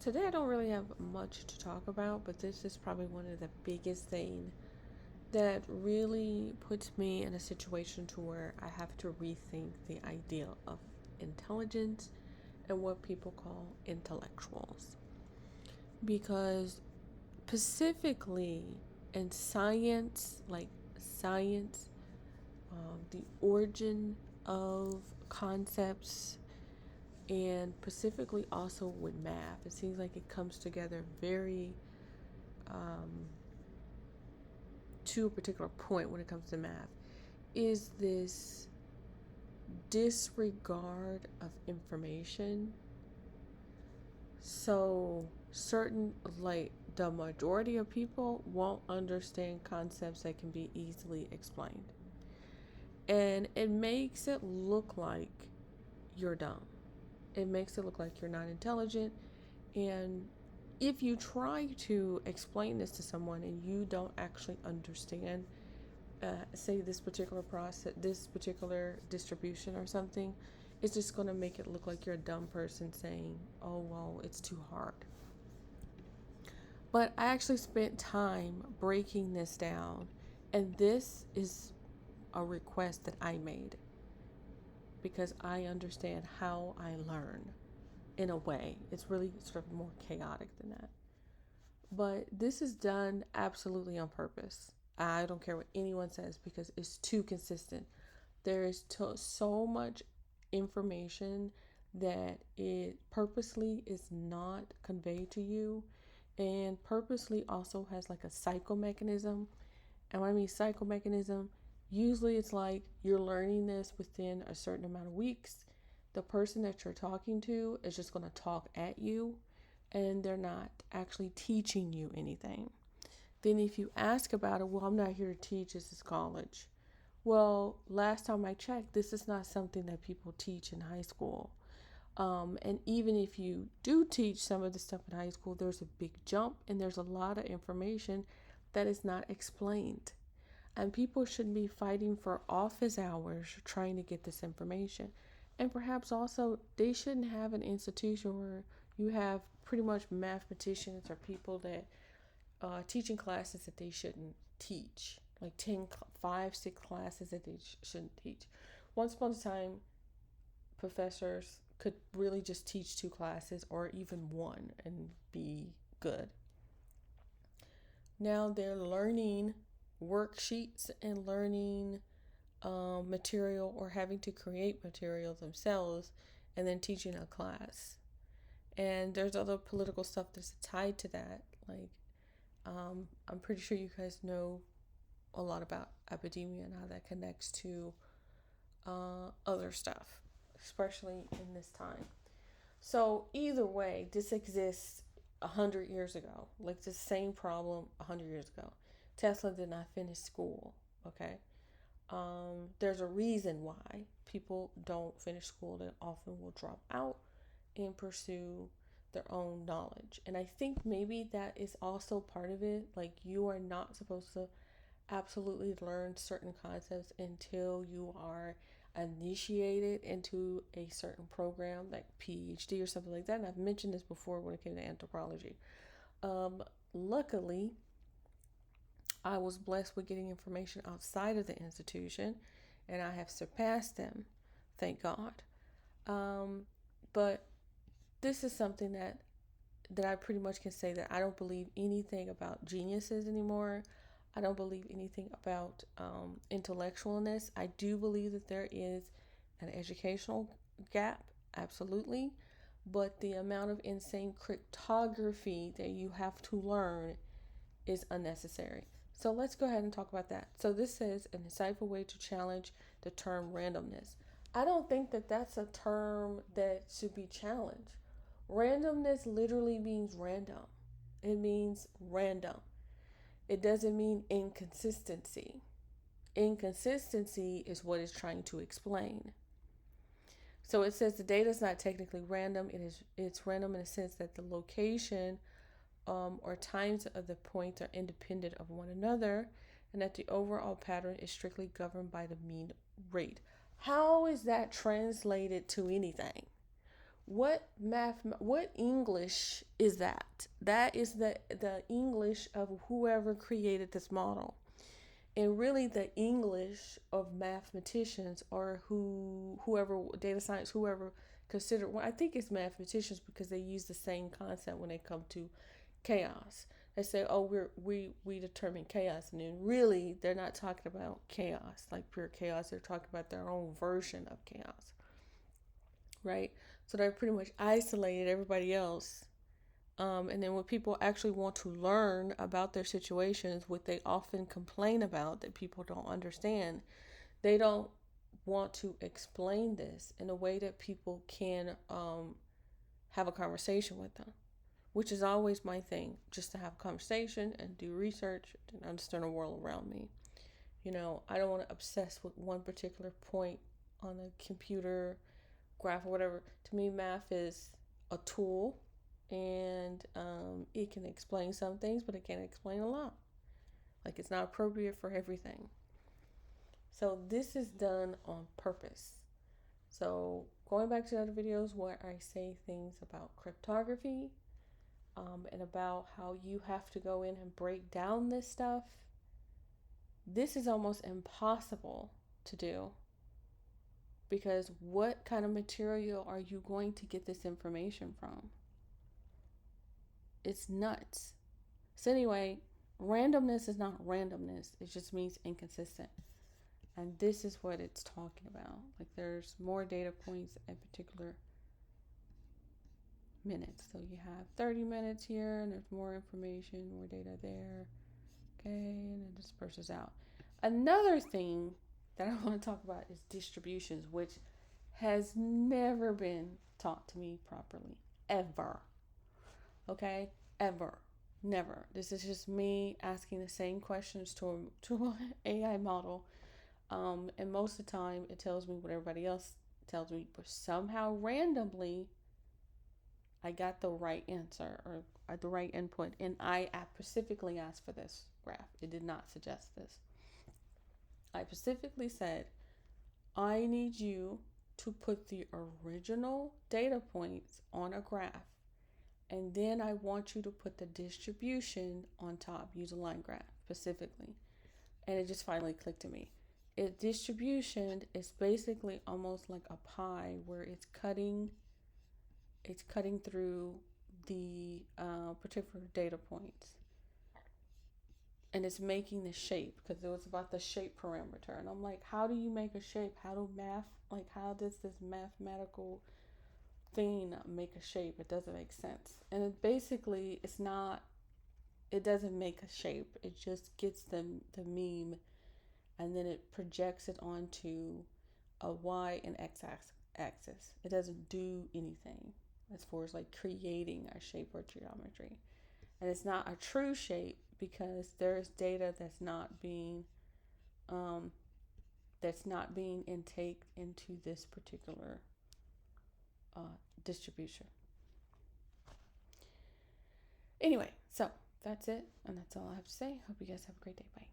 Today I don't really have much to talk about, but this is probably one of the biggest things that really puts me in a situation to where I have to rethink the idea of intelligence and what people call intellectuals. Because specifically in science, like science, the origin of concepts, and specifically also with math, it seems like it comes together very um, to a particular point when it comes to math, is this disregard of information. So, certain, like the majority of people, won't understand concepts that can be easily explained. And it makes it look like you're dumb. It makes it look like you're not intelligent. And if you try to explain this to someone and you don't actually understand, say this particular process, this particular distribution or something, it's just going to make it look like you're a dumb person saying, oh, well, it's too hard. But I actually spent time breaking this down, and this is a request that I made because I understand how I learn in a way. It's really sort of more chaotic than that. But this is done absolutely on purpose. I don't care what anyone says because it's too consistent. There is so much information that it purposely is not conveyed to you, and purposely also has like a cycle mechanism. And when I mean cycle mechanism, usually it's like you're learning this within a certain amount of weeks. The person that you're talking to is just going to talk at you, and they're not actually teaching you anything. Then, if you ask about it, well, I'm not here to teach, this is college. Well, last time I checked, this is not something that people teach in high school. And even if you do teach some of the stuff in high school, there's a big jump and there's a lot of information that is not explained. And people should be fighting for office hours trying to get this information. And perhaps also, they shouldn't have an institution where you have pretty much mathematicians or people that teaching classes that they shouldn't teach, like 10, 5, 6 classes that they shouldn't teach. Once upon a time, professors could really just teach 2 classes or even one and be good. Now they're learning worksheets and learning material or having to create material themselves and then teaching a class. And there's other political stuff that's tied to that. Like, I'm pretty sure you guys know a lot about academia and how that connects to other stuff, especially in this time. So either way, this exists 100 years ago. Like the same problem 100 years ago. Tesla did not finish school. Okay. There's a reason why people don't finish school. They often will drop out and pursue their own knowledge. And I think maybe that is also part of it. Like, you are not supposed to absolutely learn certain concepts until you are initiated into a certain program like PhD or something like that. And I've mentioned this before when it came to anthropology. Luckily, I was blessed with getting information outside of the institution, and I have surpassed them, thank God. Um, but this is something that I pretty much can say that I don't believe anything about geniuses anymore. I don't believe anything about intellectualness. I do believe that there is an educational gap, absolutely, but the amount of insane cryptography that you have to learn is unnecessary. So let's go ahead and talk about that. So this says an insightful way to challenge the term randomness. I don't think that that's a term that should be challenged. Randomness literally means random. It means random. It doesn't mean inconsistency. Inconsistency is what it's trying to explain. So it says the data is not technically random. It's random in the sense that the location or times of the points are independent of one another, and that the overall pattern is strictly governed by the mean rate. How is that translated to anything? what English is that? That is the English of whoever created this model. And really the English of mathematicians, or whoever data science, whoever considered, well, I think it's mathematicians, because they use the same concept when they come to chaos. They say, oh, we determine chaos, and then really they're not talking about chaos, like pure chaos. They're talking about their own version of chaos, right? So they're pretty much isolated everybody else. And then when people actually want to learn about their situations, what they often complain about that people don't understand, they don't want to explain this in a way that people can have a conversation with them, which is always my thing, just to have a conversation and do research and understand the world around me. I don't want to obsess with one particular point on a computer graph or whatever. To me, math is a tool, and it can explain some things, but it can't explain a lot. Like, it's not appropriate for everything. So this is done on purpose. So going back to the other videos where I say things about cryptography, and about how you have to go in and break down this stuff, this is almost impossible to do, because what kind of material are you going to get this information from? It's nuts. So anyway, randomness is not randomness. It just means inconsistent. And this is what it's talking about. Like, there's more data points at particular minutes. So you have 30 minutes here, and there's more information, more data there. Okay, and it disperses out. Another thing that I want to talk about is distributions, which has never been taught to me properly, ever. Okay, ever, never. This is just me asking the same questions to an AI model, and most of the time it tells me what everybody else tells me, but somehow randomly I got the right answer, or the right input, and I specifically asked for this graph. It did not suggest this. I specifically said, I need you to put the original data points on a graph, and then I want you to put the distribution on top. Use a line graph specifically. And it just finally clicked to me. Distribution is basically almost like a pie, where it's cutting through the particular data points, and it's making the shape, because it was about the shape parameter. And I'm like, how do you make a shape? How does this mathematical thing make a shape? It doesn't make sense. And it basically, it doesn't make a shape. It just gets the meme, and then it projects it onto a y and x axis. It doesn't do anything as far as like creating a shape or geometry. And it's not a true shape, because there's data that's not being intaked into this particular distribution. Anyway, so that's it, and that's all I have to say. Hope you guys have a great day. Bye.